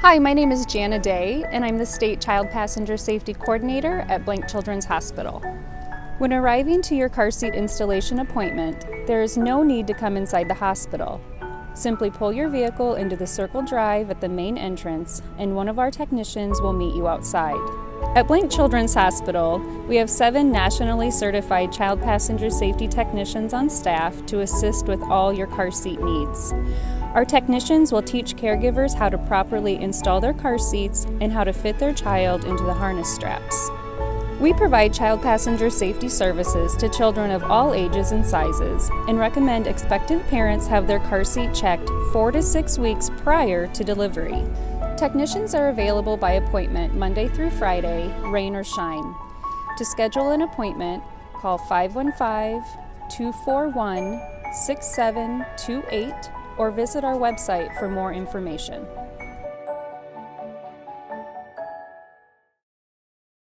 Hi, my name is Jana Day, and I'm the State Child Passenger Safety Coordinator at Blank Children's Hospital. When arriving to your car seat installation appointment, there is no need to come inside the hospital. Simply pull your vehicle into the circle drive at the main entrance, and one of our technicians will meet you outside. At Blank Children's Hospital, we have 7 nationally certified child passenger safety technicians on staff to assist with all your car seat needs. Our technicians will teach caregivers how to properly install their car seats and how to fit their child into the harness straps. We provide child passenger safety services to children of all ages and sizes and recommend expectant parents have their car seat checked 4 to 6 weeks prior to delivery. Technicians are available by appointment Monday through Friday, rain or shine. To schedule an appointment, call 515-241-6728 or visit our website for more information.